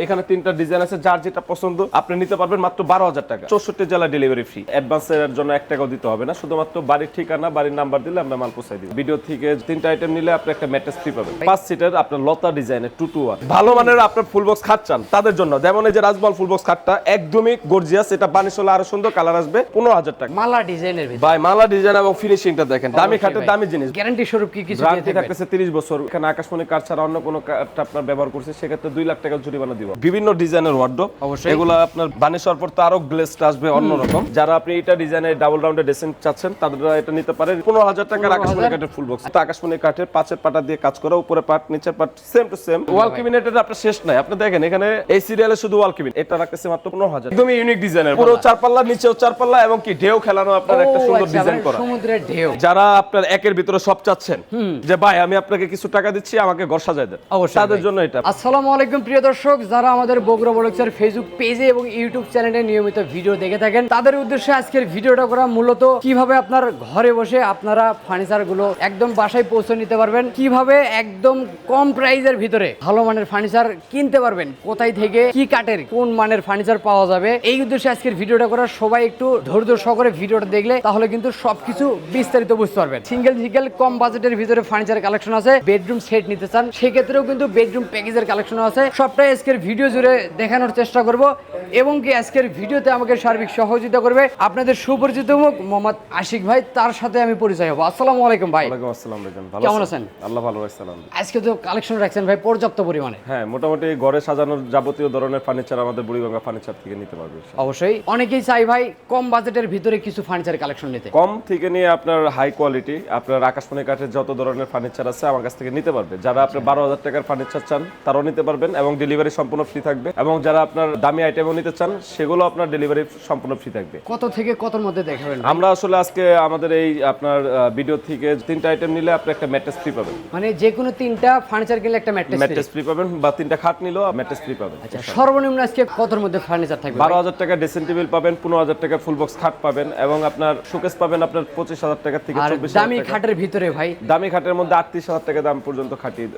এখানে তিনটা ডিজাইন আছে, যার যেটা পছন্দ আপনি নিতে পারবেন মাত্র 12,000 টাকা। 64 জেলা ডেলিভারি ফ্রি। অ্যাডভান্সের জন্য 1 টাকাও দিতে হবে না, শুধুমাত্র বাড়ির ঠিকানা, বাড়ির নাম্বার দিলে আমরা মাল পৌঁছাই দিব। ভিডিও থেকে তিনটা আইটেম নিলে আপনি একটা ম্যাট্রেস ফ্রি পাবেন। 5 সিটার আপনার লতা ডিজাইনের 221 ভালো মানের আপনার ফুল বক্স খাট চান তাদের জন্য, যেমন এই যে রাজমহল ফুল বক্স খাটটা একদমই গর্জিয়াস, এটা বানিশ হলে আরো সুন্দর কালার আসবে। 15,000 টাকা মালা ডিজাইনের ভিতর ভাই, মালা ডিজাইন এবং ফিনিশিংটা দেখেন, দামি খাটের দামি জিনিস। গ্যারান্টি স্বরূপ কি কিছু গ্যারান্টি থাকতেছে 30 বছর। এখানে আকাশমণি কাঠ ছাড়া অন্য কোনো কাঠ আপনার ব্যবহার করছে সেক্ষেত্রে 2 লাখ টাকা জরিমানা দিব। বিভিন্ন ডিজাইনের ওয়ার্ডরোব, এগুলো আপনার বানিশ হওয়ার পর তো আরো গ্লেজটা আসবে অন্যরকম। যারা আপনি এটা ডিজাইনের ডাবল রাউন্ডের ড্রেসিং চাচ্ছেন তারা এটা নিতে পারেন। 15,000 টাকার আকাশমণি কাঠের ফুল বক্স। আকাশমণি কাঠের পাঁচের পাটা দিয়ে কাজ করা, উপরে পাট নিচের পাট সেম টু সেম। ওয়াল ক্যাবিনেটের আপনার শেষ নাই, আপনি দেখেন এখানে এই সিরিয়ালে শুধু ওয়াল ক্যাবিনেট, এটা রাখতেছে মাত্র 15,000। একদমই ইউনিক ডিজাইনের, পুরো 4 পাল্লা, নিচেও 4 পাল্লা এবং কি ঢেউ খেলানো আপনার একটা সুন্দর ডিজাইন করা। সমুদ্রের ঢেউ। যারা আপনার একের ভিতরে সব চাচ্ছেন যে ভাই আমি আপনাকে কিছু টাকা দিচ্ছি আমাকে ঘর সাজায় দেন, তাদের জন্য এটা। আসসালামু আলাইকুম প্রিয় দর্শক, যারা আমাদের বগুড়া ব্লগসের ফেসবুক পেজে এবং ইউটিউব চ্যানেলে নিয়মিত ভিডিও দেখে থাকেন তাদের উদ্দেশ্যে আজকের ভিডিওটা করা, মূলত কিভাবে আপনার ঘরে বসে আপনারা ফার্নিচার গুলো একদম বাসায় পৌঁছে নিতে পারবেন, কিভাবে একদম কম প্রাইজের ভিতরে ভালো মানের ফার্নিচার কিনতে পারবেন, কোথায় থেকে কি কাঠের কোন মানের ফার্নিচার পাওয়া যাবে, এই উদ্দেশ্যে আজকের ভিডিওটা করা। সবাই একটু ধৈর্য সহকারে ভিডিওটা দেখলে তাহলে কিন্তু সবকিছু বিস্তারিত বুঝতে পারবেন। সিঙ্গেল কম বাজেটের ভিতরে ফার্নিচার কালেকশন আছে। বেডরুম সেট নিতে চান সেক্ষেত্রেও কিন্তু বেডরুম প্যাকেজের কালেকশন আছে। সবটাই আজকের ভিডিও জুড়ে দেখানোর চেষ্টা করব এবং কি আজকের ভিডিওতে আমাকে সার্বিক সহযোগিতা করবে আপনাদের সুপরিচিত মুখ মোহাম্মদ আশিক ভাই, তার সাথে আমি পরিচয় হব। আসসালামু আলাইকুম ভাই। ওয়ালাইকুম আসসালাম ভাইজান, ভালো কেমন আছেন? আল্লাহ ভালো রাখছেন। আজকে তো কালেকশন রাখছেন ভাই পর্যাপ্ত পরিমাণে। হ্যাঁ, মোটামুটি ঘরে সাজানোর যাবতীয় ধরনের ফার্নিচার আমাদের বুড়িগঙ্গা ফার্নিচার থেকে নিতে পারবে। অবশ্যই অনেকেই চাই ভাই কম বাজেটের ভিতরে কিছু ফার্নিচার কালেকশন নিতে। কম থেকে নিয়ে আপনার হাই কোয়ালিটি আপনার আকাশমণি কাঠের যত ধরনের ফার্নিচার আছে আমার কাছ থেকে নিতে পারবে। যারা আপনার 12,000 টাকার ফার্নিচার চান তারাও নিতে পারবেন এবং ডেলিভারি সম্পূর্ণ ফ্রি থাকবে, এবং যারা আপনার দামি আইটেমও নিতে চান সেগুলো আপনার ডেলিভারি সম্পূর্ণ ফ্রি থাকবে। কত থেকে কতর মধ্যে দেখাবেন? আমরা আসলে আজকে আমাদের এই আপনার ভিডিও থেকে তিনটা আইটেম নিলে আপনি একটা ম্যাট্রেস ফ্রি পাবেন। মানে যে কোনো তিনটা ফার্নিচার কিনলে একটা ম্যাট্রেস ফ্রি পাবেন, বা তিনটা খাট নিলেও ম্যাট্রেস ফ্রি পাবেন। আচ্ছা, সর্বনিম্ন আজকে কতর মধ্যে ফার্নিচার থাকবে? 12,000 টাকা ড্রেসিং টেবিল পাবেন, 15,000 টাকা ফুল বক্স খাট পাবেন, এবং আপনার শোকেস পাবেন আপনার 25,000 টাকা থেকে 24,000 টাকা। দামি খাটের ভিতরে ভাই দামি খাটের মধ্যে 38,000 টাকা দাম পর্যন্ত খাটের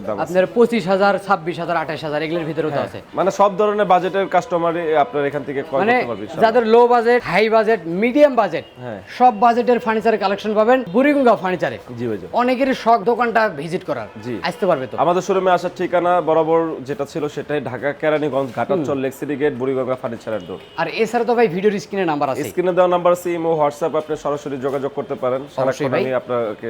দাম আছে। আপনার 25,000, 26,000, 28,000 এগুলোর ভিতরেও তো আছে। মানে সব ধরনের বাজেটের কাস্টমারই আপনার এখান থেকে ক্রয় মানে করতে পারবে। যাদের low budget, high budget, medium budget, সব বাজেটের ফার্নিচার কালেকশন পাবেন বুড়িগঙ্গা ফার্নিচারে। জি ভাই, অনেকেরই শখ দোকানটা ভিজিট করার, আসতে পারবে তো। আমাদের শোরুমে আসার ঠিকানা বরাবর যেটা ছিল সেটাই, ঢাকা কেরানীগঞ্জ ঘাটাচল লেকসিটি গেট বুড়িগঙ্গা ফার্নিচারের ডোর। আর এছাড়া তো ভাই ভিডিওর স্ক্রিনে নাম্বার আছে, স্ক্রিনে দেওয়া নাম্বার আছে, ইমো, হোয়াটসঅ্যাপ, আপনি সরাসরি যোগাযোগ করতে পারেন। সারাক্ষণ আমি আপনাকে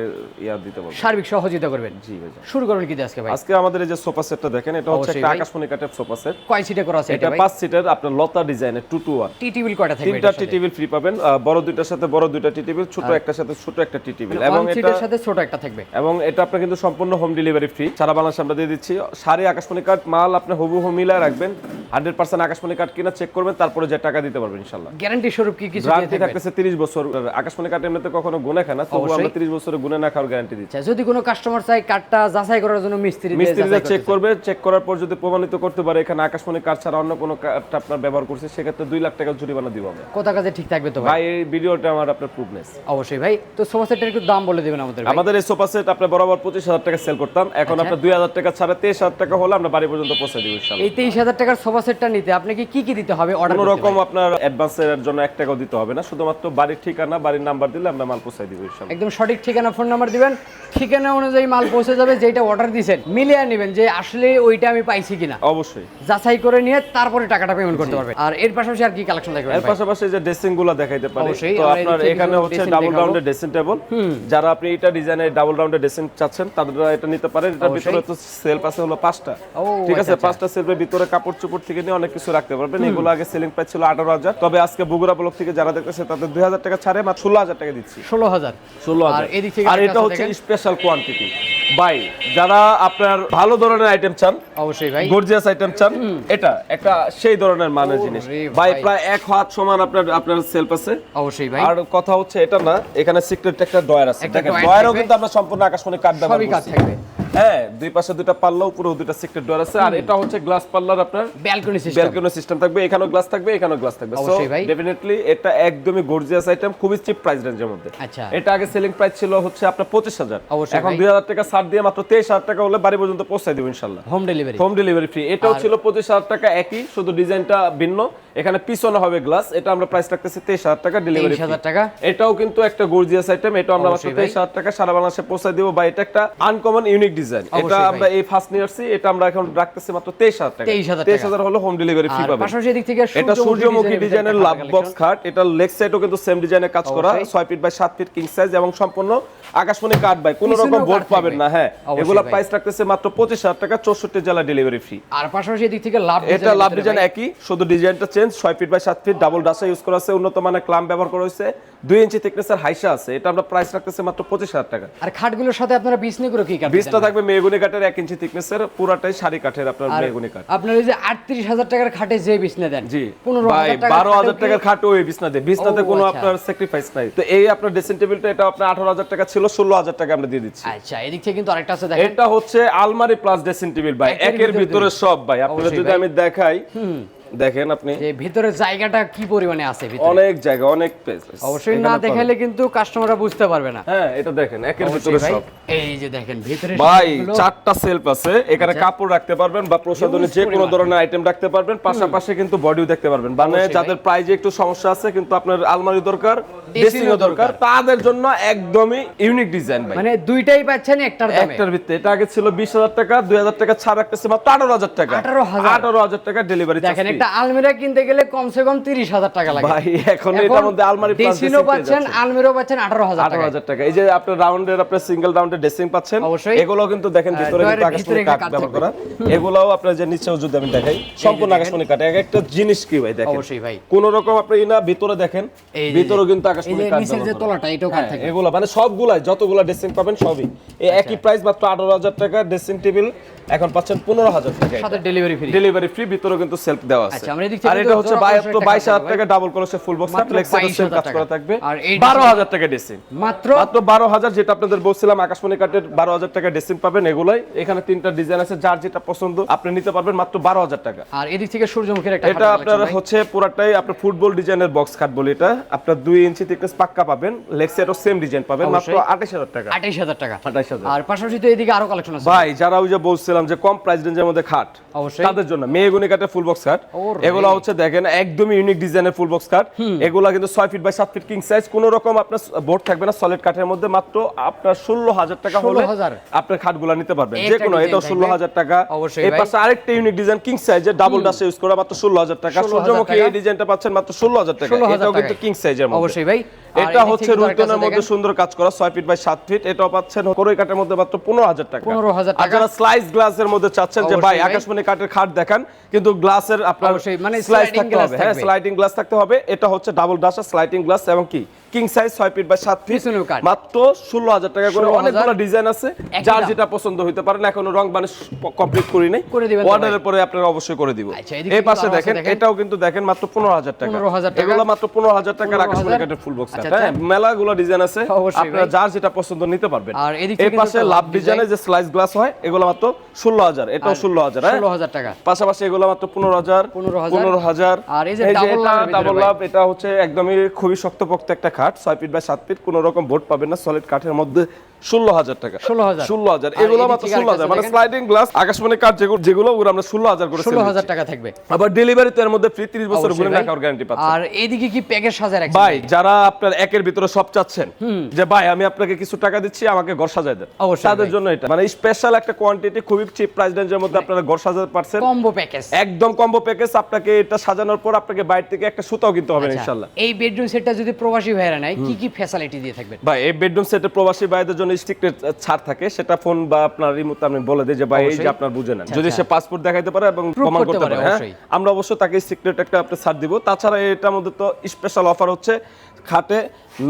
দিতে পারবো, সার্বিক সহযোগিতা করবেন। জি ভাই। শুরু করুন কি আজকে ভাই? আজকে আমাদের এই যে সোফা সেটটা দেখেন, এটা হচ্ছে একটা আকাশমণি কাঠের সোফা সেট। কয় সিটে করা আছে এটা? 5 সিটার আপনার লতা ডিজাইনের 221। টি টেবিল কয়টা থাকবে? তিনটা টি টেবিল ফ্রি পাবেন, বড় দুইটার সাথে বড় দুইটা টি টেবিল, ছোট একটার সাথে ছোট একটা টি টেবিল, এবং এটার সাথে ছোট একটা থাকবে। এবং এটা আপনার কিন্তু সম্পূর্ণ হোম ডেলিভারি ফ্রি, সারা বাংলাদেশে আমরা দিয়ে দিচ্ছি। সারি আকাশমণি কাঠ মাল আপনি হুবহু মিলায় রাখবেন, 100% আকাশমণি কাঠ কিনা চেক করবেন, তারপরে যে টাকা দিতে পারবেন ইনশাআল্লাহ। গ্যারান্টি স্বরূপ কি কিছু গ্যারান্টি থাকতেছে 30 বছর। আকাশমণি কাঠ এমনিতে কখনো গুণে খায় না, তবু আমরা 30 বছরের গুণে না খাওয়ার গ্যারান্টি দিচ্ছি। যদি কোনো কাস্টমার চাই কাঠটা যাচাই করার জন্য মিস্ত্রিরা চেক করবে, চেক করার পর যদি প্রমাণিত করতে পারে এখানে আকাশমণি কাঠ ছাড়া অন্য কোনো কাঠ আপনার ব্যবহার করছে সেক্ষেত্রে 2 লাখ টাকা জরিমানা দিব আমরা। কথা কাজে ঠিক থাকবে তো ভাই? এই ভিডিওটা আমার আপনার প্রুফনেস। অবশ্যই ভাই। তো সোফা সেটের একটু দাম বলে দিবেন আমাদের। আমাদের এই সোফা সেট আপনি বরাবর 25,000 টাকা সেল করতাম, এখন আপনার 2,000 টাকা ছাড়া 23,000 টাকা হলে আমরা বাড়ি পর্যন্ত পৌঁছে দিব ইনশাআল্লাহ। এই 23,000 টাকার সোফা সেটটা নিতে আপনাকে কি কি দিতে হবে? অর্ডার কোনো রকম আপনার অ্যাডভান্সের জন্য 1 টাকাও দিতে হবে না, শুধুমাত্র বাড়ির ঠিকানা, বাড়ির নাম্বার দিলে আমরা মাল পৌঁছে দিব ইনশাআল্লাহ। একদম সঠিক ঠিকানা, ফোন নাম্বার দিবেন, ঠিকানা অনুযায়ী মাল পৌঁছে যাবে। যেটা অর্ডার দিবেন মিলিয়ে নেবেন যে আসলে ওইটা আমি পাইছি কিনা, অবশ্যই যাচাই করে নিয়ে তারপরে টাকাটা পেমেন্ট করতে পারবেন। আর এর পাশাপাশি আর কি কালেকশন থাকবে? এর পাশাপাশি যে ড্রেসিং গুলো দেখাইতে পারি, তো আপনার এখানে হচ্ছে ডাবল রাউন্ডের ড্রেসিং টেবিল। যারা আপনি এটা ডিজাইনের ডাবল রাউন্ডের ড্রেসিং চাচ্ছেন তারা এটা নিতে পারেন। এটার ভিতরে তো সেলফ আছে হলো 5টা, ঠিক আছে? 5টা সেলফের ভিতরে কাপড় চোপড় থেকে নিয়ে অনেক কিছু রাখতে পারবেন। এগুলো আগে সেলিং প্রাইস ছিল 18,000, তবে আজকে বগুড়া ব্লক থেকে যারা দেখতেছে তাদের 2,000 টাকা ছাড়ে মাত্র 16,000 টাকা দিচ্ছি। 16,000। আর এটা হচ্ছে স্পেশাল কোয়ান্টিটি ভাই। যারা আপনার ভালো ধরনের আইটেম চান, অবশ্যই ভাই গর্জিয়াস আইটেম চান, এটা একটা সেই ধরনের মানের জিনিস ভাই। প্রায় 1 হাত সমান আপনার সেলফ আছে। অবশ্যই ভাই। আর কথা হচ্ছে এটা না, এখানে সিক্রেট একটা ডয়ার আছে। দেখেন ডয়ারও কিন্তু আমরা সম্পূর্ণ আকাশমণি কাঠ ব্যবহার করছি। হ্যাঁ দুই পাশে দুইটা পাল্লা উপরে দুইটা সিক্রেট ডোর আছে আর এটা হচ্ছে গ্লাস পাল্লার আপনার ব্যালকনি সিস্টেম। ব্যালকনি সিস্টেম থাকবে, এখানেও গ্লাস থাকবে, এখানেও গ্লাস থাকবে। সো অবশ্যই ভাই। ডেফিনেটলি এটা একদমই গর্জিয়াস আইটেম, খুবই চিপ প্রাইস রেঞ্জের মধ্যে। আচ্ছা। এটা আগে সেলিং প্রাইস ছিল হচ্ছে আপনার 25,000, অবশ্যই এখন ভাই। 2,000 টাকা ছাড় দিয়ে মাত্র 23,000 টাকা হলে বাড়ি পর্যন্ত পৌঁছায় দেব ইনশাআল্লাহ। Home delivery. Home delivery free. এটাও ছিল 25,000 টাকা, একই শুধু ডিজাইনটা ভিন্ন, এখানে পিছনে হবে গ্লাস। এটা আমরা প্রাইস রাখতেছি 23,000 টাকা ডেলিভারি 23,000 টাকা। এটাও কিন্তু একটা গর্জিয়াস আইটেম, এটা আমরা মাত্র অবশ্যই ভাই। 23,000 টাকা সারা বাংলাদেশে পৌঁছায় দেব। বা এটা একটা আনকমন ইউনিক ডিজাইন, এটা অবশ্যই আমরা এই ফার্স্ট নিয়ে আসছি, এটা আমরা এখন রাখতেছি মাত্র 23,000 টাকা। 23,000 23,000 হলো হোম ডেলিভারি ফ্রি আর পাবেন। পাশাপাশি এদিক থেকে এটা সূর্যমুখী ডিজাইনের লাভ বক্স খাট, এটা লেগ সাইডও কিন্তু সেম ডিজাইনের কাজ করা, অবশ্যই। 6 feet by 7 feet king size এবং সম্পূর্ণ আকাশমণি কাঠ বাই, কোনো রকম পিছনেও বোর্ড কাঠ পাবেন থাকবে। না। হ্যাঁ, অবশ্যই এগুলা ভাই। প্রাইস রাখতেছে মাত্র 25,000 টাকা, 64 জেলা ডেলিভারি ফ্রি। আর পাশাপাশি এদিক থেকে লাভ এটা লাভ ডিজাইন একই, শুধু ডিজাইনটা change. 6 feet by 7 feet double ডাসা ইউজ করা আছে, উন্নত মানের ক্লাম ব্যবহার করা হয়েছে, 2 ইঞ্চি থিকনেসের হাইসা আছে। এটা আমরা প্রাইস রাখতেছে মাত্র 25,000 টাকা। আর খাটগুলোর সাথে আপনারা বিছনি করে কি কাট বিসটা থাকবে মেহগনি কাঠের 1 ইঞ্চি থিকনেসের, পুরাটাই শাড়ি কাঠের আপনার মেহগনি কাঠ। আপনার এই যে 38,000 টাকার খাটে যে বিছনা দেন, জি 15,000 টাকা 12,000 টাকার খাট ওই বিছনাতে, বিছনাতে ও, কোনো আচ্ছা। আপনার স্যাক্রিফাইস নাই। তো এই আপনার ড্রেসিং টেবিলটা এটা আপনার 18,000 টাকা ছিল, 16,000 টাকা আমরা দিয়ে দিচ্ছি। আচ্ছা, এদিক থেকে কিন্তু আরেকটা আছে দেখেন। এটা হচ্ছে আলমারি প্লাস ড্রেসিং টেবিল ভাই, একের ভিতরে সব ভাই। আপনারা অবশ্যই যদি ভাই। আমি দেখাই, দেখেন আপনি যে ভিতরে জায়গাটা কি পরিমাণে আছে ভিতরে, অনেক জায়গা, অনেক স্পেস। অবশ্যই না দেখাইলে কিন্তু কাস্টমাররা বুঝতে পারবে না। হ্যাঁ এটা দেখেন একের অবশ্যই ভিতরে ভাই। সব এই যে দেখেন ভিতরে ভাই, সবগুলো- 4টা সেলফ আছে, এখানে আচ্ছা। কাপড় রাখতে পারবেন বা প্রসাধনী Huge যে কোনো পরিমাণ। ধরনের আইটেম রাখতে পারবেন, পাশাপাশি কিন্তু বডিও দেখতে পারবেন। মানে অবশ্যই যাদের প্রাইজে একটু সমস্যা আছে কিন্তু আপনার আলমারি দরকার, Dressing ড্রেসিংও ও দরকার, তাদের জন্য একদমই ইউনিক ডিজাইন ভাই। মানে দুইটাই পাচ্ছেন একটার দামে। একটার ভিতরে এটা আগে ছিল 20,000 টাকা, 2,000 টাকা ছাড় রাখতেছে মাত্র 18,000 টাকা। 18,000 টাকা ডেলিভারি চার্জ। দেখেন একটা আলমিরা কিনতে গেলে কমসে কম 30,000 টাকা লাগে ভাই এখন এটার মধ্যে আলমারি প্লাস ড্রেসিংও পাচ্ছেন, আলমিরাও পাচ্ছেন 18,000 টাকা। 18,000 টাকা। এই যে আপনার রাউন্ডের আপনার সিঙ্গেল রাউন্ডের ড্রেসিং পাচ্ছেন, অবশ্যই। এগুলো কিন্তু দেখেন ভিতরে কিন্তু আকাশমণি কাঠ ব্যবহার করা। এগুলোও আপনার যে নিচেও যদি আমি দেখাই, সম্পূর্ণ আকাশমণি কাঠ। এক একটা জিনিস কি ভাই দেখেন, অবশ্যই ভাই। কোন রকম আপনি না ভিতরে দেখেন, এই যে- ভিতরেও কিন্তু এই আকাশমণি যে কাঠ নিচের যে ব্যবহার করা। তলাটা এটাও কাঠ থাকে। এগুলো মানে সবগুলাই যতগুলা ড্রেসিং পাবেন সবই এই একই প্রাইস, মাত্র 18,000 টাকা। ড্রেসিং টেবিল এখন পাচ্ছেন 15,000 টাকা, সাথে ডেলিভারি ফ্রি। ডেলিভারি ফ্রি, ভিতরে কিন্তু সেলফ দেওয়া আছে। আচ্ছা, আমরা এদিক থেকে আর এটা হচ্ছে জোড়া কলসের একটা 22,000 কাজ টাকা ডাবল কলসের ফুল বক্স, মাত্র ফ্লেক্সিবল সেল 22,000 কাজ করা থাকবে। আর এই 12,000 টাকা ড্রেসিং, মাত্র মাত্র 12,000, যেটা আপনাদের বলছিলাম আকাশমণি কাঠের 12,000 টাকা ড্রেসিং পাবেন। এগুলাই এখানে 3টা ডিজাইন আছে, যার যেটা পছন্দ আপনি নিতে পারবেন মাত্র 12,000 টাকা। আর এদিক থেকে সূর্যমুখীর একটা এটা খাট আপনার collection ভাই। হচ্ছে পুরাটাই আপনার ফুটবল ডিজাইনের বক্স কাট বলি, এটা আপনার 2 ইঞ্চি থিকনেস পাক্কা পাবেন, লেগ সাইডও সেম ডিজাইন পাবেন, মাত্র অবশ্যই। 28,000 টাকা। 28,000 টাকা। 28,000। আর পাশাপাশি তো এদিকে আরো কালেকশন আছে ভাই যারা ওই যে বলছিলাম যে কম প্রাইস রেঞ্জের মধ্যে খাট, অবশ্যই। তাদের জন্য মেহগনি কাঠের ফুল বক্স খাট। ওরে। এগুলো হচ্ছে দেখেন একদমই ইউনিক ডিজাইনের ফুল বক্স খাট। এগুলা কিন্তু 6 feet by 7 feet king size, কোনো রকম আপনার বোর্ড থাকবে না, সলিড কাঠের মধ্যে। মাত্র আপনার 16,000 টাকা হলে 16,000 আপনার খাটগুলা নিতে পারবেন, একটা যে কোনো। design এটাও থাকবে। 16,000 টাকা। অবশ্যই এই ভাই। পাশে আরেকটা ইউনিক ডিজাইন কিং সাইজের ডাবল ডাসে ইউজ করা, মাত্র 16,000 টাকা। 16,000 সূর্যমুখী টাকা। এই ডিজাইনটা পাচ্ছেন মাত্র 16,000 টাকা। 16,000 এটাও কিন্তু টাকায়। কিং সাইজের মধ্যে। অবশ্যই ভাই। আর এটা এদিক হচ্ছে থেকে তো আরেকটা রুলটনের আছে মধ্যে দেখেন। সুন্দর কাজ করা, 6 ফিট বাই 7 ফিট। এটাও পাচ্ছেন কোরই কাঠের মধ্যে মাত্র 15,000 টাকা। 15,000 আর টাকা। যারা স্লাইস গ্লাসের মধ্যে চাচ্ছেন যে অবশ্যই ভাই ভাই। আকাশমণি কাঠের খাট দেখান, কিন্তু গ্লাসের আপনার অবশ্যই, মানে স্লাইস sliding থাকতে glass হবে। হ্যাঁ, থাকবে। স্লাইডিং গ্লাস থাকতে হবে। এটা হচ্ছে ডাবল ডাসা স্লাইডিং গ্লাস এবং কি king size 6 feet by 7 feet, পিছনেও কাঠ। মাত্র 16,000 টাকা করে। 16,000 অনেকগুলো ডিজাইন আছে, একই যার দাম। যেটা পছন্দ হইতে পারে না, এখনো রং বানিশ কমপ্লিট করি নাই, করে দিবেন তো অর্ডারের ভাই। পরে আপনারা অবশ্যই করে দিব। আচ্ছা, এদিকে এই কিন্তু পাশে আরো আছে দেখেন, দেখেন। এটাও কিন্তু দেখেন মাত্র 15,000 টাকা। 15,000 টাকা। এগুলো মাত্র 15,000 টাকার 15,000 আকাশমণি কাঠের ফুল বক্স। আচ্ছা, হ্যাঁ, মেলাগুলো ডিজাইন আছে, অবশ্যই আপনারা ভাই। যার যেটা পছন্দ নিতে পারবেন। আর এদিক এই থেকে পাশে কিন্তু লাভ লাভ ডিজাইনের যে স্লাইস গ্লাস হয়, এগুলো মাত্র 16,000, এটাও 16,000। হ্যাঁ, 16,000 টাকা। পাশাপাশি এগুলো মাত্র 15,000। 15,000 আর এই যে double লাভের ভিতরে ডাবল ভাই। লাভ, এটা হচ্ছে একদমই খুবই শক্তপোক্ত একটা খাট, 6 ফিট বাই 7 ফিট, কোনো রকম বোর্ড পাবেন না, সলিড কাঠের মধ্যে। 16,000 টাকা। 16,000 16,000 আর এগুলো এদিক মাত্র থেকে আরেকটা 16,000, মানে দেখেন। স্লাইডিং গ্লাস আকাশমণি কাঠ যেগুলো ওগুলো আমরা 16,000 করে sell 16,000 দিচ্ছি। টাকা থাকবে। আবার ডেলিভারি তো এর মধ্যে ফ্রি, 30 বছর অবশ্যই ঘুরে ভাই। রাখার গ্যারান্টি পাচ্ছেন। আর এইদিকে কি প্যাকেজ সাজায় রাখছেন ভাই যারা আপনার একের ভিতরে সব চাচ্ছেন যে ভাই আমি আপনাকে কিছু টাকা দিচ্ছি, আমাকে ঘর সাজায় দেন, অবশ্যই তাদের ভাই। জন্য এটা মানে স্পেশাল একটা কোয়ান্টিটি, খুবই চিপ প্রাইস রেঞ্জের মধ্যে আপনারা ঘর সাজাতে পারছেন। Combo package. একদম কম্বো প্যাকেজ। আপনাকে এটা সাজানোর পর আপনাকে বাইরে থেকে একটা সুতাও কিনতে হবে না ইনশাআল্লাহ। এই বেডরুম সেটটা যদি প্রবাসী ভাইরা নেয় কি কি ফ্যাসিলিটি দিয়ে থাকবেন? ভাই এই বেডরুম সেটে প্রবাসী ভাইদের জন্য স্টিকার ছাড় থাকে, সেটা ফোন বা আপনার রিমোট আমি বলে দিই যে ভাই এই যে অবশ্যই। আপনার বুঝে নেন, আচ্ছা, যদি সে পাসপোর্ট দেখাইতে পারে এবং Proof প্রমাণ করতে করতে পারে, পারে, হ্যাঁ, অবশ্যই। আমরা অবশ্যই তাকে সিক্রেট একটা আপনি ছাড় দিব। তাছাড়া এটার মধ্যে তো স্পেশাল অফার হচ্ছে খাটে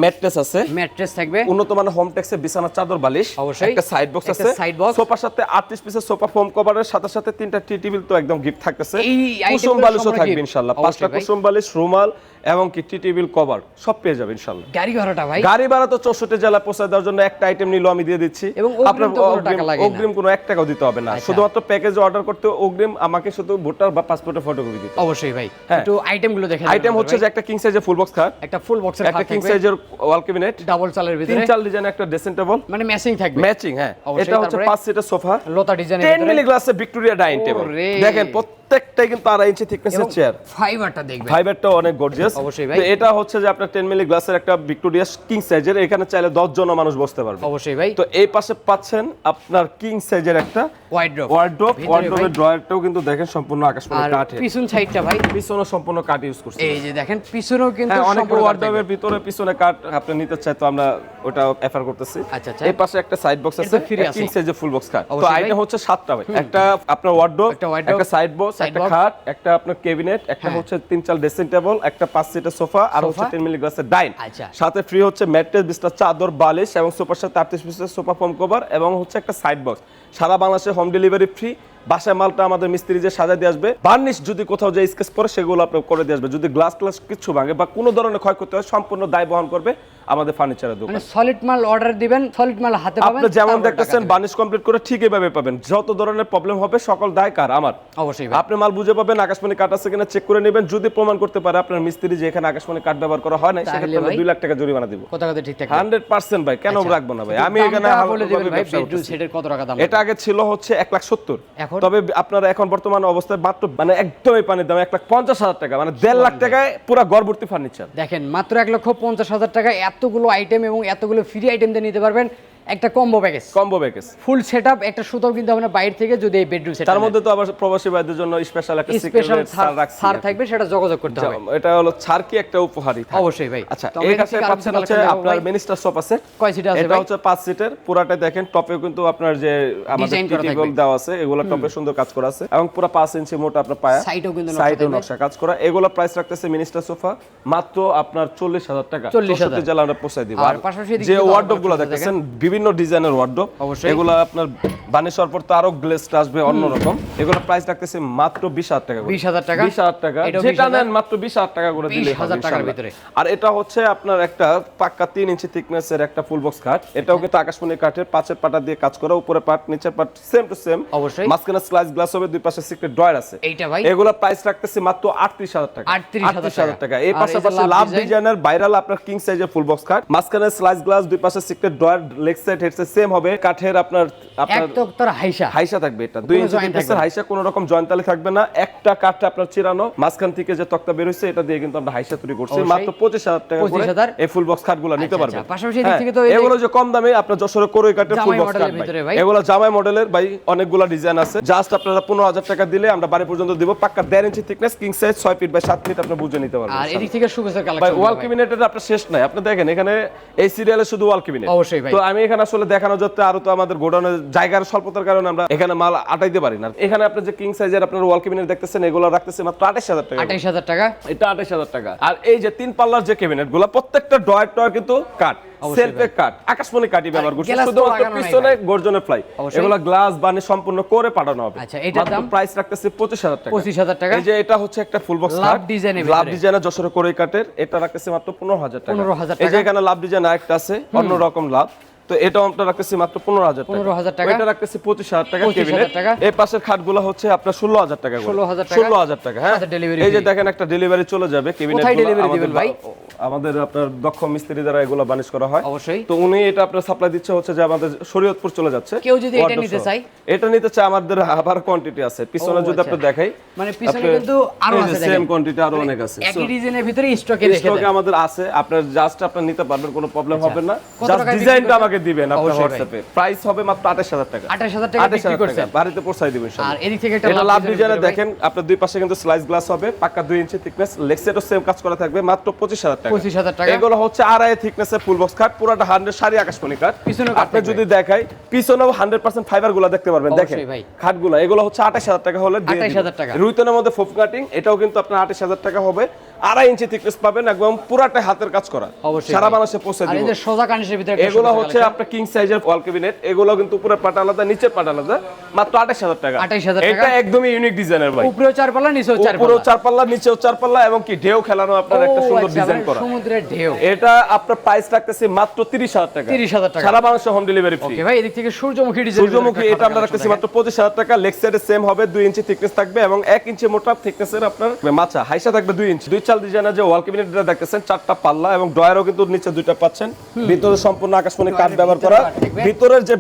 ম্যাট্রেস আছে, ম্যাট্রেস থাকবে, উন্নত মানের হোম টেক্সের বিছানার চাদর বালিশ, অবশ্যই একটা সাইড বক্স একটা আছে, side box। সোফার সাথে 38 পিসের সোফা ফোম কভারের সাথে সাথে 3টা টি টেবিল তো একদম গিফট থাকতেছে। এই কুসুম itemগুলো বালিশও সম্পূর্ণ থাকবে gift। ইনশাআল্লাহ, অবশ্যই 5টা ভাই। কুসুম বালিশ, রুমাল এবং কি টি টেবিল কভার সব পেয়ে যাবে ইনশাআল্লাহ। গাড়ি ভাড়াটা ভাই, গাড়ি ভাড়া তো 64 জেলা পৌঁছে দেওয়ার জন্য একটা আইটেম নিলো আমি দিয়ে দিচ্ছি। এবং অগ্রিম তো কোনো টাকা লাগে না। অগ্রিম কোনো 1 টাকাও দিতে হবে না, আচ্ছা। শুধুমাত্র প্যাকেজ অর্ডার করতে অগ্রিম আমাকে শুধু ভোটার বা পাসপোর্টের ফটোকপি দিতে হবে। অবশ্যই ভাই। হ্যাঁ। একটু আইটেমগুলো দেখেন। আইটেম হচ্ছে যে একটা কিং সাইজের ফুল বক্স খাট, একটা ফুল বক্সের একটা খাট কিং থাকবে, সাইজের ওয়াল ক্যাবিনেট, ডাবল চালের ভিতরে 3-4 ডিজাইনের একটা ড্রেসিং টেবল, মানে ম্যাচিং থাকবে, ম্যাচিং। হ্যাঁ, অবশ্যই। এটা হচ্ছে তারপরে 5 সিটের সোফা, লতা ডিজাইনের 10 ভিতরে মিলি গ্লাসের ভিক্টোরিয়া ডাইনিং টেবিল। ওরে। দেখেন প্রত্যেকটাই কিন্তু 2.5 ইঞ্চি থিকনেসের চেয়ার, ফাইবারটা দেখবে, ফাইবারটাও অনেক গর্জিয়াস। অবশ্যই ভাই। তো এটা হচ্ছে যে আপনার 10 মিলি গ্লাসের একটা ভিক্টোরিয়া কিং সাইজের, এখানে চাইলে 10 জন মানুষ বসতে পারবে। অবশ্যই ভাই। তো এই পাশে পাচ্ছেন আপনার কিং সাইজের একটা ওয়াইড্রপ, ওয়ার্ডরোব, ভিতরে ওয়ার্ডরোবের ড্রয়ারটাও কিন্তু দেখেন সম্পূর্ণ আকাশমণি আর কাঠের, পিছন সাইডটা ভাই পিছনে সম্পূর্ণ কাঠ ইউজ করছে। এই যে দেখেন পিছনেও কিন্তু হ্যাঁ, অনেক সম্পূর্ণ কাঠ থাকবে। ওয়ার্ডরোবের ভিতরে পিছনে কাঠ আপনি নিতে চাই তো আমরা ওটা অফার করতেছি। আচ্ছা, আচ্ছা। এই পাশে একটা সাইড বক্স আছে, এটা free আছে। কিং সাইজের ফুল বক্স কাঠ। তো অবশ্যই আইটেম ভাই। হচ্ছে 7টা ভাই, একটা আপনার ওয়ার্ডরোব, একটা wardrobe, একটা সাইড বক্স, side একটা box, খাট, একটা আপনার ক্যাবিনেট, একটা হ্যাঁ। হচ্ছে 3-4 ড্রেসিং টেবিল, একটা 5 সিটের সোফা, আর হচ্ছে 10 মিলি গ্লাসের ডাইন। আচ্ছা। সাথে ফ্রি হচ্ছে ম্যাট্রেস, বিছনা চাদর, বালিশ এবং সোফার সাথে 38 পিসের সোফা ফোম কভার এবং হচ্ছে একটা সাইড বক্স। সারা বাংলাদেশে হোম ডেলিভারি ফ্রি। বাসায় মালটা আমাদের মিস্ত্রি যে সাজা দিয়ে আসবে, বার্নিশ যদি কোথাও যে স্কেচ পরে সেগুলো আপনি করে দিয়ে আসবে। যদি গ্লাস কিছু ভাঙে বা কোনো ধরনের ক্ষয়ক্ষতি হয় সম্পূর্ণ দায় বহন করবে আমাদের ফার্নিচারের দোকান। মানে সলিড মাল অর্ডার দিবেন, সলিড মাল হাতে পাবেন, আপনি যেমন তারপরে দেখতেছেন টাকা দিবেন। বার্নিশ কমপ্লিট করে ঠিক এইভাবে পাবেন। যত ধরনের প্রবলেম হবে সকল দায় কার? আমার। অবশ্যই ভাই। আপনি মাল বুঝে পাবেন, আকাশমণি কাঠ আছে কিনা চেক করে নেবেন। যদি প্রমাণ করতে পারে আপনার মিস্ত্রি যে এখানে আকাশমণি কাঠ ব্যবহার করা হয় না, তাহলে সেক্ষেত্রে আমরা ভাই 2 লাখ টাকা জরিমানা দিব। কথা কথা ঠিক থাকে 100% ভাই, কেন আচ্ছা। রাখবো না ভাই? আমি এখানে দামটা বলে দিবেন হালালভাবে ভাই, ব্যবসা বেডরুম করতেছি। সেটের কত টাকা দাম? এটা আগে ছিল হচ্ছে 1,70,000, এখন? তবে আপনারা এখন বর্তমানে অবস্থায় মাত্র মানে একদমই পানির দাম 1,50,000 টাকা, মানে 1.5 লাখ টাকায় পুরো ঘরভর্তি ফার্নিচার। দেখেন মাত্র 1,50,000 টাকা এতগুলো আইটেম এবং এতগুলো ফ্রি আইটেম দিয়ে নিতে পারবেন একটা combo package, combo package. Full setup. একটা সুতাও কিন্তু আমরা বাইরে থেকে যদি এই বেডরুম সেট তার মধ্যে তো আবার প্রবাসী ভাইদের জন্য স্পেশাল একটা স্পেশাল সিক্রেট ছাড় রাখছি। ছাড় থাকবে, সেটা যোগাযোগ করতে হবে। এটা হলো ছাড় কি একটা উপহারই থাকে। অবশ্যই ভাই। আচ্ছা, তো আমরা এই কাছে এদিকে আরো পাচ্ছেন কিছু হচ্ছে collection দেখাবো আপনার ভাই। মিনিস্টার শপ আছে। কয় সিট আছে এটা ভাই? হচ্ছে 5 সিটের, পুরাটা দেখেন টপেও কিন্তু আপনার যে আমাদের Design করা টিটি গোল থাকবে। দেওয়া আছে, এগুলো টপে সুন্দর কাজ করা আছে এবং পুরো 5 ইঞ্চি মোটা আপনার পায়া, সাইডেও কিন্তু নকশা সাইডেও থাকবে। নকশা কাজ করা। এগুলো প্রাইস রাখতেছে মিনিস্টার সোফা মাত্র আপনার 40,000 টাকা। 40,000 64 জেলা আমরা পৌঁছায় দিব। আর পাশাপাশি এদিকে যে কিন্তু ওয়ার্ডরোব গুলো আরো দেখতেছেন বিভিন্ন ডিজাইনের ওয়ার্ডরোব, অবশ্যই। এগুলো আপনার বানিশ হওয়ার পর তো আরো গ্লেজটা আসবে অন্যরকম। এগুলো প্রাইস রাখতেছে মাত্র 20,000 টাকা করে। 20,000 টাকা? 20,000 টাকা, এটাও যেটা 20,000 নেন মাত্র 20,000 টাকা করে দিলেই হবে 20,000 টাকার ইনশাআল্লাহ। ভিতরে। আর এটা হচ্ছে আপনার একটা পাক্কা 3 ইঞ্চি থিকনেসের একটা ফুল বক্স খাট। এটাও কিন্তু আকাশমণি কাঠের, পাঁচের পাটা দিয়ে কাজ করা, উপরে পাট নিচের পাট সেম টু সেম। অবশ্যই। মাঝখানে স্লাইস গ্লাস হবে, দুই পাশে সিক্রেট ড্রয়ার আছে। এইটা ভাই এগুলা প্রাইস রাখতেছে মাত্র 38,000 টাকা। 38,000 টাকা। এই আর পাশাপাশি এই যে লাভ লাভ ডিজাইনের ভাইরাল আপনার কিং সাইজের ফুল বক্স খাট, মাঝখানে স্লাইস গ্লাস, দুই পাশে secret drawer, leg side head side same হবে। কাঠের আপনার এক তো তোর হাইসা হাইসা থাকবে, এটা 2 ইঞ্চি joint থিকনেসের হাইসা, কোনো রকম জয়েন্টালি থাকবে না। একটা কাঠটা আপনার চিরানো, মাঝখান থেকে যে তক্তা বের হইছে এটা দিয়ে কিন্তু আমরা হাইসা তৈরি করছি। অবশ্যই। মাত্র 25,000 টাকা করে 25,000 এই ফুল বক্স খাটগুলো নিতে আচ্ছা, পারবেন। আচ্ছা। পাশাপাশি এদিক থেকে তো এই যে- এগুলো যে কম দামে আপনার যশোরে কোরই কাঠের ফুল জামাই বক্স মডেলের কাঠ ভিতরে ভাই, ভাই। এগুলো জামাই মডেলের ভাই, অনেকগুলো ডিজাইন আছে। জাস্ট আপনারা 15,000 টাকা দিলে আমরা বাড়ি পর্যন্ত দিব। পাক্কা 1.5 inch thickness, king size, 6 feet by 7 feet আপনি বুঝে নিতে পারবেন। আর এদিক থেকে সুগেসের ভাই কালেকশন ওয়াল ক্যাবিনেটের আপনার শেষ নাই। আপনি দেখেন এখানে এই সিরিয়ালে শুধু ওয়াল ক্যাবিনেট। অবশ্যই ভাই। তো আমি এখানে আসলে দেখানো যাচ্ছে, আরো তো আমাদের গোডাউনের জায়গার স্বল্পতার কারণে আমরা এখানে মাল আটাইতে পারি না। এখানে আপনি যে কিং সাইজের আপনার ওয়াল ক্যাবিনেট দেখতেছেন, এগুলো রাখতেছে মাত্র 28,000 টাকা। 28,000 টাকা। এটা 28,000 টাকা। আর এই যে 3 পাল্লার যে ক্যাবিনেট গুলো, প্রত্যেকটা ডয়ার কিন্তু কাঠ, সেলফে কাঠ, আকাশমণি কাঠই ব্যবহার করছে, গ্লাস তো শুধুমাত্র লাগানো নাই পিছনে ভাই। গর্জনের ফ্লাই। অবশ্যই। এগুলো গ্লাস বানি সম্পূর্ণ করে পাঠানো হবে। আচ্ছা, এটার দাম? প্রাইস রাখতেছে 25,000 টাকা। 25,000 টাকা। এই যে এটা হচ্ছে একটা ফুল বক্স লাভ কাঠ, ডিজাইনের লাভ ভিতরে। ডিজাইনের যশোরে কোরই কাঠের, এটা রাখতেছে মাত্র 15,000 টাকা। 15,000 এই যে টাকা। এখানে লাভ ডিজাইন আরেকটা আছে, অন্য রকম লাভ, তো এটাও আমরা রাখতেছি মাত্র 15,000 টাকা। 15,000 টাকা। এটা রাখতেছি 25,000 টাকা 25,000 ক্যাবিনেট। টাকা। এই পাশের খাটগুলো হচ্ছে আপনার 16,000 টাকা করে। 16,000 টাকা। 16,000 টাকা, হ্যাঁ। সাথে delivery এই যে fee। দেখেন একটা ডেলিভারি চলে যাবে ক্যাবিনেট। কোথায় delivery দিবেন ভাই? আমাদের আপনার দক্ষ মিস্ত্রি দ্বারা এগুলো বানিশ করা হয়। অবশ্যই। তো উনি এটা আপনার সাপ্লাই দিচ্ছে হচ্ছে যে আমাদের শরীয়তপুর চলে যাচ্ছে। কেউ যদি এটা wardrobe নিতে সহ। চায়? এটা নিতে চায়, আমাদের আবার কোয়ান্টিটি আছে। পিছনে ও, যদি আচ্ছা। আপনি দেখাই, মানে পিছনে কিন্তু আরো আছে সেম দেখেন। কোয়ান্টিটি আরো অনেক আছে। একই ডিজাইনের ভিতরে স্টকে রেখে স্টকে দেন। আমাদের আছে, আপনার জাস্ট আপনি নিতে পারবেন, কোনো প্রবলেম হবে না। কত জাস্ট টাকায় বিক্রি ডিজাইনটা করবেন? আমাকে দিবেন আপনার অবশ্যই ভাই। হোয়াটসঅ্যাপে, প্রাইস হবে মাত্র 28000 টাকা। 28000 টাকা বিক্রি 28000 করছেন। টাকা বাড়িতে পৌঁছায় দিবেন ইনশাআল্লাহ। আর এদিক থেকে একটা এটা লাভ লাভ ডিজাইনের ডিজাইনে ভিতরে ভাই। দেখেন আপনার দুই পাশে কিন্তু স্লাইস গ্লাস হবে, পাক্কা 2 ইঞ্চি থিকনেস, লেগ সেটও সেম কাজ করা থাকবে মাত্র 25000 টাকা। 25000 টাকা। এগুলো হচ্ছে আড়াই থিকনেসের ফুল বক্স খাট, পুরোটা 100 সারি আকাশমণি কাঠ। পিছনেও কাঠ আপনি থাকবে। যদি দেখাই পিছনেও 100% ফাইবার গুলো দেখতে পারবেন। দেখেন অবশ্যই ভাই। খাটগুলো এগুলো হচ্ছে 28000 টাকা হলে দিয়ে 28000 টাকা। রুইতনের মধ্যে ফোম কাটিং, এটাও কিন্তু আপনার 28000 টাকা হবে। আড়াই ইঞ্চি থিকনেস পাবেন, একদম পুরাটাই হাতের কাজ করা, অবশ্যই সারা ভাই। বাংলাদেশে পৌঁছে আর দিব। এদের সোজা কানিসের ভিতরে একটা এগুলো সুন্দর হচ্ছে collection। আপনার কিং সাইজের ওয়াল ক্যাবিনেট, এগুলো কিন্তু উপরের পাটা আলাদা নিচের পাটা আলাদা, মাত্র 28000 টাকা। 28000 টাকা। এটা একদমই ইউনিক ডিজাইনের ভাই, উপরেও 4 পাল্লা নিচেও 4 উপরেও পাল্লা। 4 পাল্লা নিচেও 4 পাল্লা এবং কি ঢেউ খেলানো আপনার একটা সুন্দর আচ্ছা, ডিজাইন মানে করা। সমুদ্রের ঢেউ। এটা আপনার প্রাইস রাখতেছি মাত্র 30000 টাকা। 30000 টাকা। সারা বাংলাদেশে হোম ডেলিভারি ফ্রি। ওকে ভাই, এদিক থেকে সূর্যমুখী ডিজাইন। সূর্যমুখী এটা আমরা রাখতেছি মাত্র 25000 টাকা। লেগ সাইডে সেম হবে, 2 ইঞ্চি থিকনেস থাকবে এবং 1 ইঞ্চি মোটা থিকনেসের আপনার মাচা, হাইসা থাকবে 2 ইঞ্চি। দুই চাল ডিজাইনের যে ওয়াল ক্যাবিনেটটা দেখতেছেন, 4টা পাল্লা এবং ড্রয়ারও কিন্তু নিচে 2টা পাচ্ছেন। ভিতরে সম্পূর্ণ আকাশমণি কাঠ ব্যবহার করা। ভিতরের যে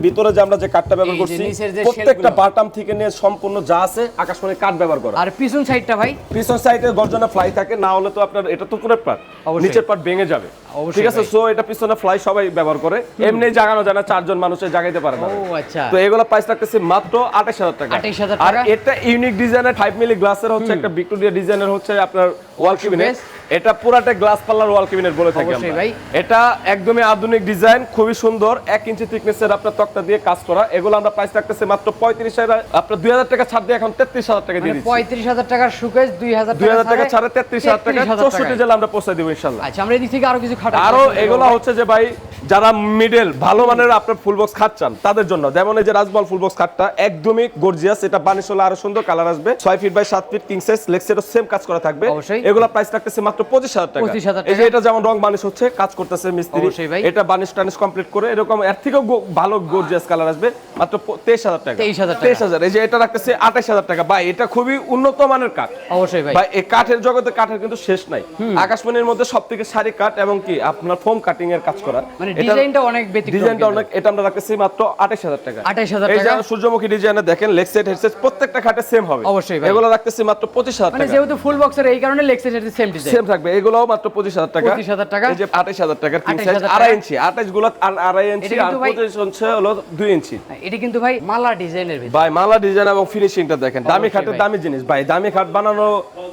ভিতরে যে আমরা যে কাঠটা ব্যবহার এই যে করছি, নিচের যে প্রত্যেকটা শেলগুলো। বাটাম থেকে নিয়ে সম্পূর্ণ যা আছে আকাশমণি কাঠ ব্যবহার করা। আর পিছন সাইডটা ভাই পিছন সাইডে গর্জনে ফ্লাই থাকে, না হলে তো আপনার এটা তো পুরো পার্ট, অবশ্যই। নিচের পার্ট ভেঙে যাবে। অবশ্যই ঠিক আছে, ভাই। সো এটা পিছনে ফ্লাই সবাই ব্যবহার করে, এমনি জাগানো যায় না, 4 জন মানুষে জাগাইতে পারে না। ও আচ্ছা। তো এগুলো প্রাইস রাখতেছি মাত্র 28000 টাকা। 28000 আর টাকা। এটা ইউনিক ডিজাইনের 5 মিলি গ্লাসের হচ্ছে একটা ভিক্টোরিয়া ডিজাইনের হচ্ছে আপনার ওয়াল ক্যাবিনেট। এটা পুরাটা গ্লাস পাল্লার ওয়াল ক্যাবিনেট বলে থাকি অবশ্যই আমরা। ভাই। এটা একদমই আধুনিক ডিজাইন, খুবই সুন্দর, 1 ইঞ্চি থিকনেসের আপনার তক্তা দিয়ে কাজ করা। এগুলো আমরা প্রাইস রাখতেছি মাত্র 35000, আপনার 2000 টাকা ছাড় দিয়ে এখন 33000 টাকা দিয়ে মানে দিচ্ছি। 35000 টাকার সুকেস 2000 2000 টাকা ছাড়ে 33000 টাকা, 64 টাকা। জেলা আমরা পৌঁছে দিব ইনশাআল্লাহ। আচ্ছা, আমরা এদিক থেকে আরো কিছু খাট আরো এগুলো হচ্ছে যে ভাই যারা মিডল ভালো মানের আপনার ফুল বক্স খাট চান তাদের জন্য, যেমন এই যে রাজমহল ফুল বক্স খাটটা একদমই গর্জিয়াস, এটা বানিশ হলে আরো সুন্দর কালার আসবে। 6 feet by 7 feet king size, leg সেটও সেম কাজ করা থাকবে। অবশ্যই। এগুলো প্রাইস রাখতেছে মাত্র 25000 টাকা। 25000 এই যে এটা যেমন রং বানিশ হচ্ছে, কাজ করতেছে মিস্ত্রি, অবশ্যই ভাই। এটা বানিশ টানিশ কমপ্লিট করে এরকম এর থেকেও ভালো গর্জিয়াস কালার আসবে, মাত্র 23000 টাকা। 23000 টাকা। 23000। এই যে এটা রাখতেছে 28000 টাকা। ভাই এটা খুবই উন্নত মানের কাঠ। অবশ্যই ভাই। ভাই এই কাঠের জগতে কাঠের কিন্তু শেষ নাই। আকাশমণির মধ্যে সবথেকে সারি কাঠ এবং কি আপনার ফোম কাটিং এর কাজ করা। মানে ডিজাইনটা অনেক ব্যতিক্রম। ডিজাইনটা অনেক, এটা আমরা রাখতেছি মাত্র 28000 টাকা। 28000 এই যে টাকা। সূর্যমুখী ডিজাইনে দেখেন লেগ সেট হেড সেট প্রত্যেকটা খাটে সেম হবে। অবশ্যই ভাই। এগুলো রাখতেছি মাত্র 25000 মানে টাকা। যেহেতু ফুল বক্সের এই কারণে লেগ সেটের সেম ডিজাইন। সেম থাকবে, এগুলোও মাত্র 25000 টাকা। 25000 টাকা। এই যে 28000 টাকার কিং সাইজ 28000 আড়াই ইঞ্চি, 28 গুলো আড়াই ইঞ্চি এটা আর কিন্তু ভাই 25 হচ্ছে হলো 2 ইঞ্চি। এটি কিন্তু ভাই মালা ডিজাইনের ভিতর। ভাই মালা ডিজাইন এবং ফিনিশিংটা দেখেন, দামি অবশ্যই খাটের ভাই। দামি জিনিস। ভাই দামি খাট বানানো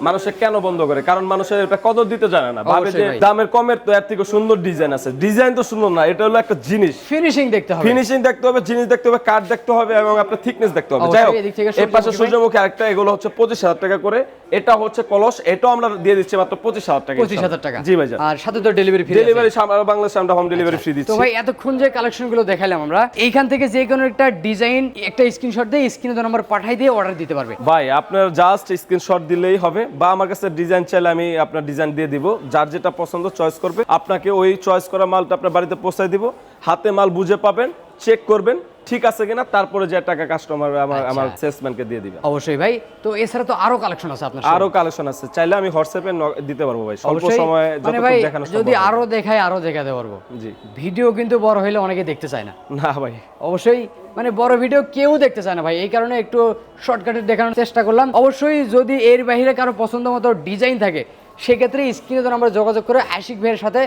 মানুষে কেন বন্ধ করে? কারণ মানুষের এটা কদর দিতে জানে না, ভাবে অবশ্যই যে ভাই। দামের কমের তো এর থেকে সুন্দর ডিজাইন আছে। ডিজাইন তো সুন্দর না, এটা হলো একটা জিনিস। ফিনিশিং দেখতে হবে। ফিনিশিং দেখতে হবে, জিনিস দেখতে হবে, কাঠ দেখতে হবে এবং আপনার থিকনেস দেখতে হবে। অবশ্যই, যাই হোক, এদিক থেকে এই পাশে সূর্যমুখী সূর্যমুখী আরেকটা, এগুলো হচ্ছে 25000 টাকা করে। এটা হচ্ছে কলস, এটাও আমরা দিয়ে দিচ্ছি মাত্র 25000 টাকা। 25000 টাকা। জি ভাই। আর সাথে তো ডেলিভারি ফ্রি। ডেলিভারি সারা বাংলাদেশে আমরা হোম ডেলিভারি ফ্রি তো দিচ্ছি। ভাই এতক্ষণ যে কালেকশন গুলো দেখালাম আমরা, এইখান থেকে যে কোনো একটা ডিজাইন একটা স্ক্রিনশট দিয়ে স্ক্রিনে তো নাম্বার পাঠাই দিয়ে অর্ডার দিতে পারবে। ভাই আপনার জাস্ট স্ক্রিনশট দিলেই হবে, বা আমার কাছে ডিজাইন চাইলে আমি আপনার ডিজাইন দিয়ে দিব। যার যেটা পছন্দ চয়েস করবে, আপনাকে ওই চয়েস করা মালটা আপনার বাড়িতে পৌঁছায় দিব। হাতে মাল বুঝে পাবেন, চেক করবেন ঠিক আছে কিনা, তারপরে যে টাকা কাস্টমার আমার সেলসম্যানকে দিয়ে দিবে। অবশ্যই ভাই। তো এছাড়া তো আরো কালেকশন আছে আপনার আরো কালেকশন আছে, চাইলে আমি হোয়াটসঅ্যাপে দিতে পারবো ভাই, স্বল্প অবশ্যই। সময়ে মানে যতটুকু ভাই দেখানো সম্ভব। যদি আরো দেখায় আরো দেখাতে পারবো। জি ভিডিও কিন্তু বড় হইলে অনেকে দেখতে চায় না। না ভাই, অবশ্যই মানে বড় ভিডিও কেউ দেখতে চায় না ভাই, এই কারণে একটু শর্টকাটে দেখানোর চেষ্টা করলাম। অবশ্যই যদি এর বাইরে কারো পছন্দ মতো ডিজাইন থাকে, সেক্ষেত্রে স্ক্রিনে তো আমরা যোগাযোগ করে আশিক ভাইয়ের সাথে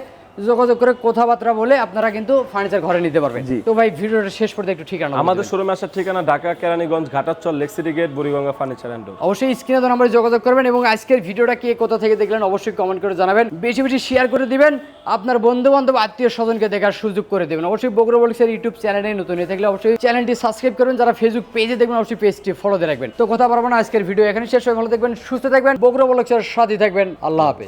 যোগাযোগ করে কথাবার্তা বলে আপনারা কিন্তু ফার্নিচার ঘরে নিতে পারবেন। তো ভাই ভিডিওটা শেষ করতে একটু ঠিকানা আমাদের শোরুমে আসার ঠিকানা ঢাকা কেরানীগঞ্জ ঘাটাচর লেক্সিটি gate Buriganga furniture and door. অবশ্যই স্ক্রিনে তো নাম্বারে যোগাযোগ করবেন এবং আজকের ভিডিওটা কে কোথা থেকে দেখলেন অবশ্যই কমেন্ট করে জানাবেন, বেশি বেশি শেয়ার করে দিবেন, আপনার বন্ধু বান্ধব আত্মীয় স্বজনকে দেখার সুযোগ করে দেবেন। অবশ্যই বগুড়া বলিক্সের ইউটিউব চ্যানেলে নতুন হয়ে থাকলে অবশ্যই চ্যানেলটি সাবস্ক্রাইব করবেন, যারা ফেসবুক পেজে দেখবেন অবশ্যই পেজটি ফলো দিয়ে রাখবেন। তো কথা বলবো না, আজকের ভিডিও এখানে শেষ হয়ে, ভালো থাকবেন, সুস্থ থাকবেন, বগুড়া বলিক্সের সাথে থাকবেন। আল্লাহ হাফেজ।